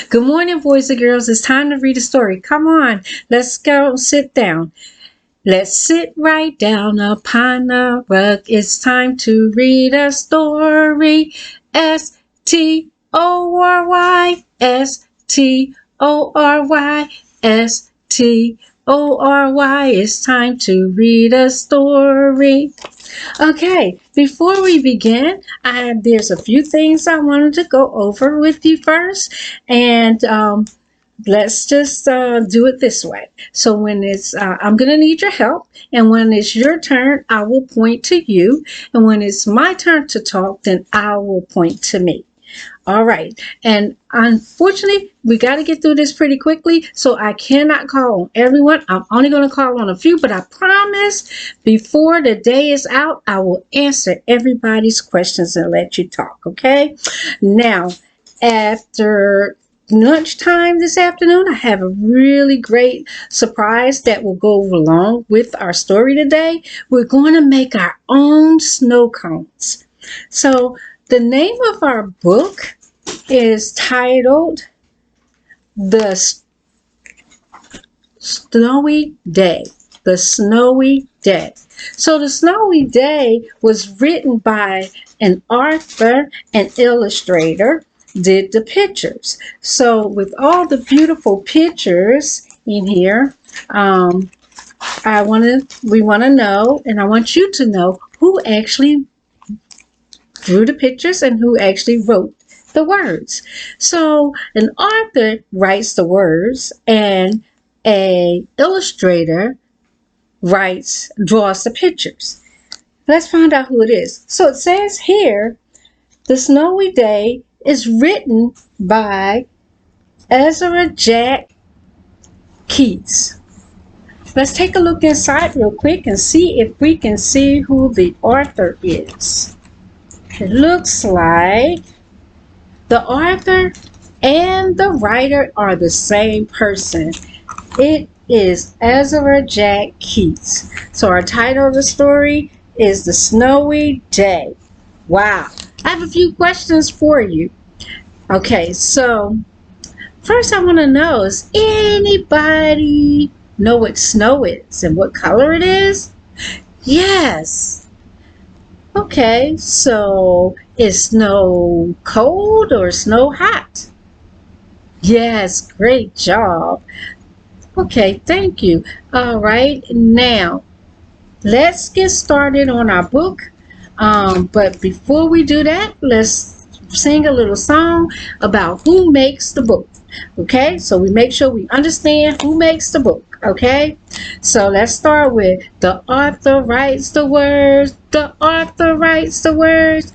Good morning, boys and girls. It's time to read a story. Come on, let's go sit down. Let's sit right down upon the rug. It's time to read a story. Story. Story. It's time to read a story. Okay, before we begin, there's a few things I wanted to go over with you first, and let's just do it this way. So when I'm going to need your help, and when it's your turn, I will point to you, and when it's my turn to talk, then I will point to me. All right. And unfortunately, we got to get through this pretty quickly. So I cannot call on everyone. I'm only going to call on a few, but I promise before the day is out, I will answer everybody's questions and let you talk. Okay. Now, after lunchtime this afternoon, I have a really great surprise that will go along with our story today. We're going to make our own snow cones. So the name of our book is titled The Snowy Day. The Snowy Day. So The Snowy Day was written by an author and illustrator, did the pictures. So with all the beautiful pictures in here, we want to know, and I want you to know who actually drew the pictures and who actually wrote the words. So an author writes the words and a illustrator draws the pictures. Let's find out who it is. So it says here, The Snowy Day is written by Ezra Jack Keats. Let's take a look inside real quick and see if we can see who the author is. It looks like the author and the writer are the same person. It is Ezra Jack Keats. So our title of the story is The Snowy Day. Wow. I have a few questions for you. Okay, so first I want to know, does anybody know what snow is and what color it is? Yes. Okay, so is snow cold or snow hot? Yes, great job. Okay, thank you. All right, now let's get started on our book. But before we do that, let's sing a little song about who makes the book. Okay, so we make sure we understand who makes the book. Okay, so let's start with the author writes the words. The author writes the words.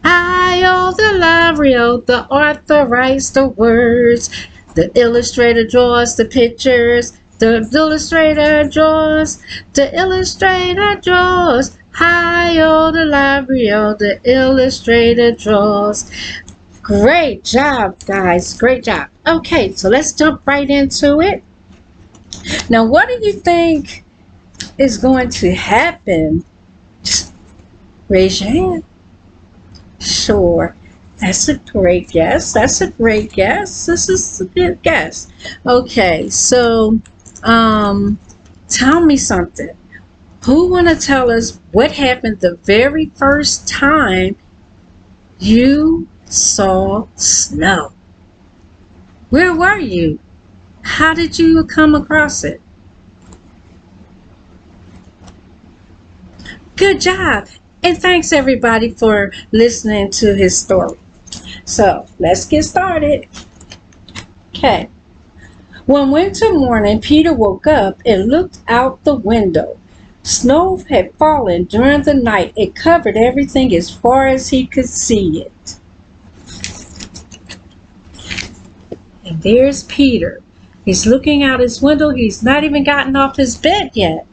I, the library, the author writes the words. The illustrator draws the pictures. The illustrator draws. The illustrator draws. The library, the illustrator draws. Great job, guys. Great job. Okay, so let's jump right into it. Now, what do you think is going to happen? Just raise your hand. Sure. That's a great guess. This is a good guess. Okay, so tell me something. Who want to tell us what happened the very first time you saw snow? Where were you? How did you come across it? Good job. And thanks everybody for listening to his story. So let's get started. Okay. One winter morning, Peter woke up and looked out the window. Snow had fallen during the night. It covered everything as far as he could see it. And there's Peter. He's looking out his window. He's not even gotten off his bed yet.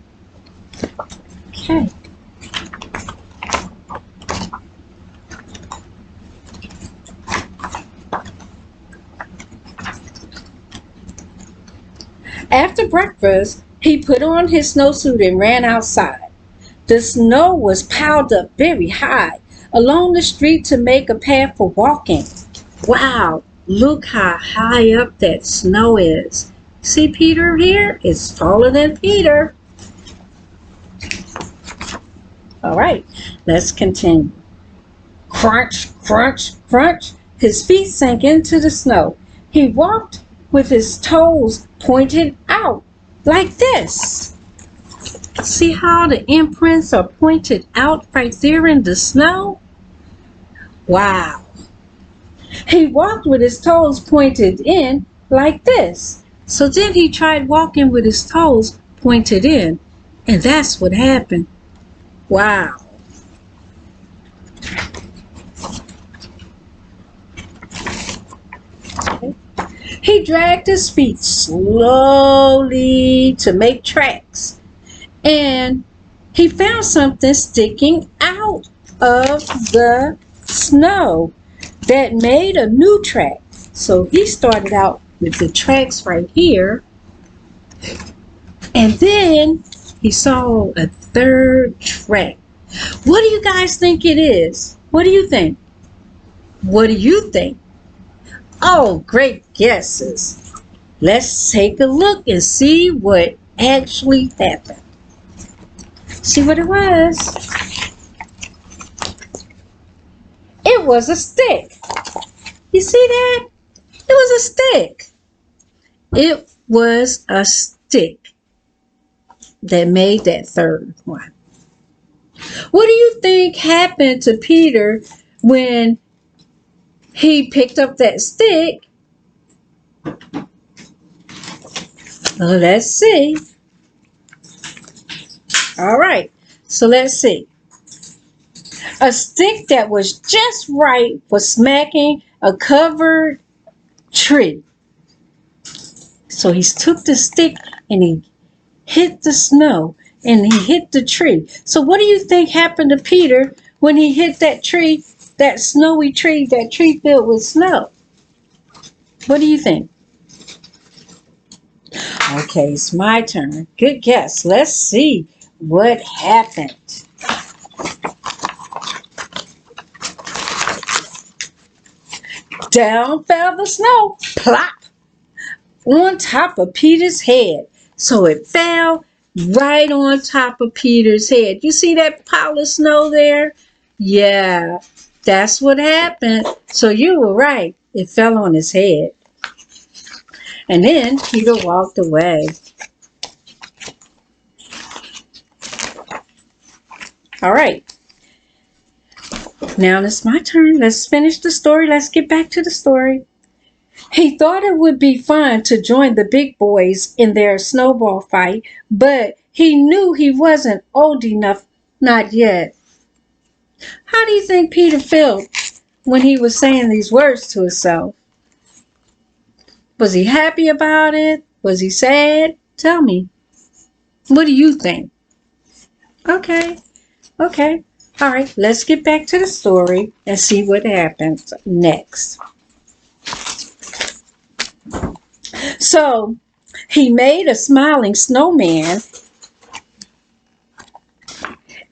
Okay. After breakfast, he put on his snowsuit and ran outside. The snow was piled up very high along the street to make a path for walking. Wow, Look how high up that snow is. See Peter here? It's taller than Peter. All right, let's continue. Crunch, crunch, crunch. His feet sank into the snow. He walked with his toes pointed out like this. See how the imprints are pointed out right there in the snow? Wow. He walked with his toes pointed in like this. So then he tried walking with his toes pointed in, and that's what happened. Wow. He dragged his feet slowly to make tracks, and he found something sticking out of the snow that made a new track. So he started out with the tracks right here, and then he saw a third track. What do you guys think it is? What do you think? What do you think? Oh, great guesses. Let's take a look and see what actually happened. See what it was? It was a stick. You see that? It was a stick. It was a stick that made that third one. What do you think happened to Peter when he picked up that stick? Well, let's see. All right, so let's see. A stick that was just right for smacking a covered tree. So he took the stick and he hit the snow and he hit the tree. So what do you think happened to Peter when he hit that tree, that snowy tree, that tree filled with snow? What do you think? Okay, it's my turn. Good guess. Let's see what happened. Down fell the snow, plop, on top of Peter's head. So it fell right on top of Peter's head. You see that pile of snow there? Yeah, that's what happened. So you were right. It fell on his head. And then Peter walked away. All right. Now it's my turn. Let's finish the story. Let's get back to the story. He thought it would be fun to join the big boys in their snowball fight, but he knew he wasn't old enough, not yet. How do you think Peter felt when he was saying these words to himself? Was he happy about it? Was he sad? Tell me. What do you think? Okay. All right, let's get back to the story and see what happens next. So, he made a smiling snowman,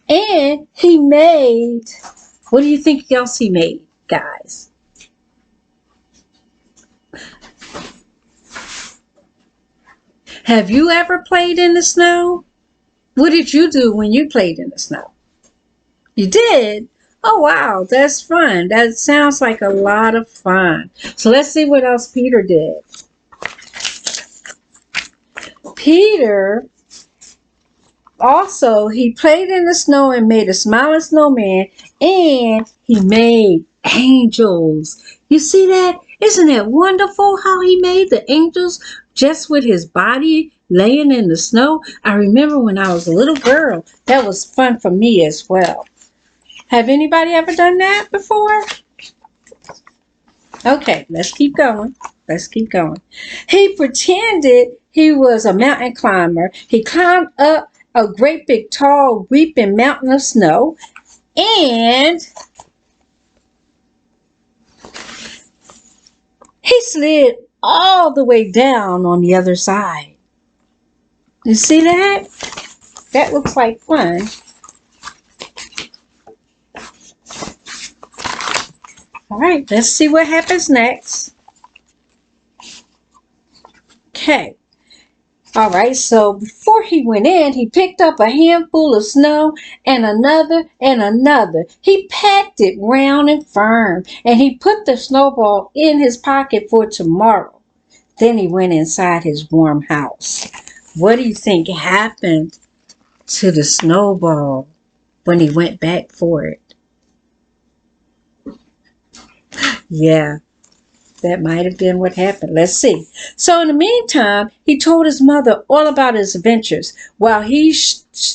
and he made, what do you think else he made, guys? Have you ever played in the snow? What did you do when you played in the snow? You did? Oh, wow, that's fun. That sounds like a lot of fun. So let's see what else Peter did. Peter also, he played in the snow and made a smiling snowman, and he made angels. You see that? Isn't that wonderful how he made the angels just with his body laying in the snow? I remember when I was a little girl, that was fun for me as well. Have anybody ever done that before? Okay, let's keep going. He pretended he was a mountain climber. He climbed up a great big tall weeping mountain of snow, and he slid all the way down on the other side. You see that? That looks like fun. All right, let's see what happens next. Okay. All right, so before he went in, he picked up a handful of snow and another and another. He packed it round and firm, and he put the snowball in his pocket for tomorrow. Then he went inside his warm house. What do you think happened to the snowball when he went back for it? Yeah, that might have been what happened. Let's see. So in the meantime, he told his mother all about his adventures while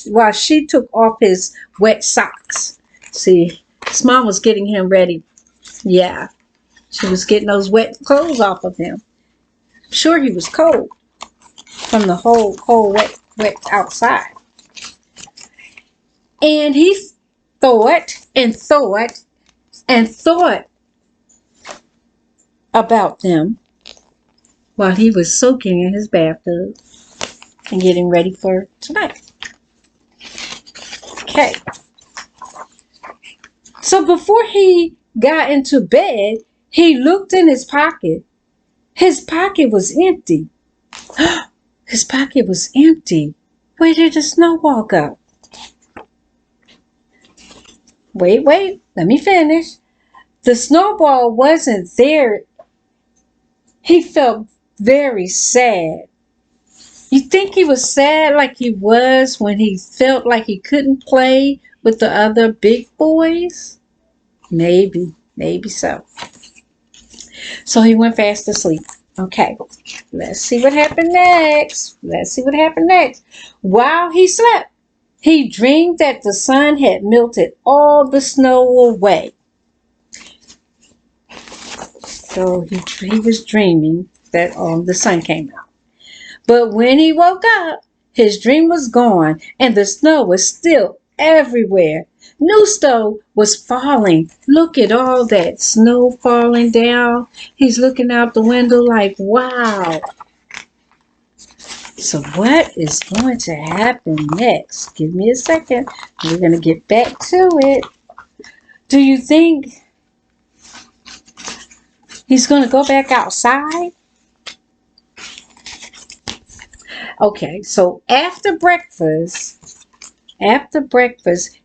while she took off his wet socks. See, his mom was getting him ready. Yeah, she was getting those wet clothes off of him. I'm sure he was cold from the whole cold, wet outside. And he thought and thought and thought about them while he was soaking in his bathtub and getting ready for tonight. Okay. So before he got into bed, he looked in his pocket. His pocket was empty. His pocket was empty. Where did the snowball go? Wait, let me finish. The snowball wasn't there. He felt very sad. You think he was sad like he was when he felt like he couldn't play with the other big boys? Maybe so. So he went fast asleep. Okay, let's see what happened next. While he slept, he dreamed that the sun had melted all the snow away. So he was dreaming that the sun came out. But when he woke up, his dream was gone and the snow was still everywhere. New snow was falling. Look at all that snow falling down. He's looking out the window like, wow. So what is going to happen next? Give me a second. We're going to get back to it. Do you think he's going to go back outside? Okay, so after breakfast,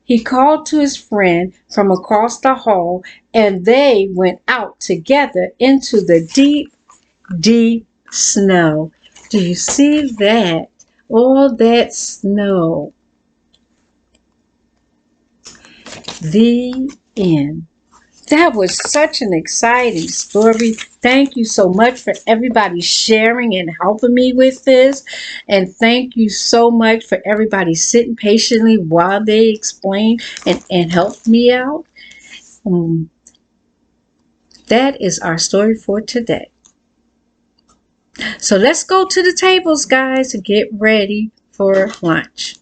he called to his friend from across the hall and they went out together into the deep, deep snow. Do you see that? All that snow. The end. That was such an exciting story. Thank you so much for everybody sharing and helping me with this. And thank you so much for everybody sitting patiently while they explain and help me out. That is our story for today. So let's go to the tables, guys, and get ready for lunch.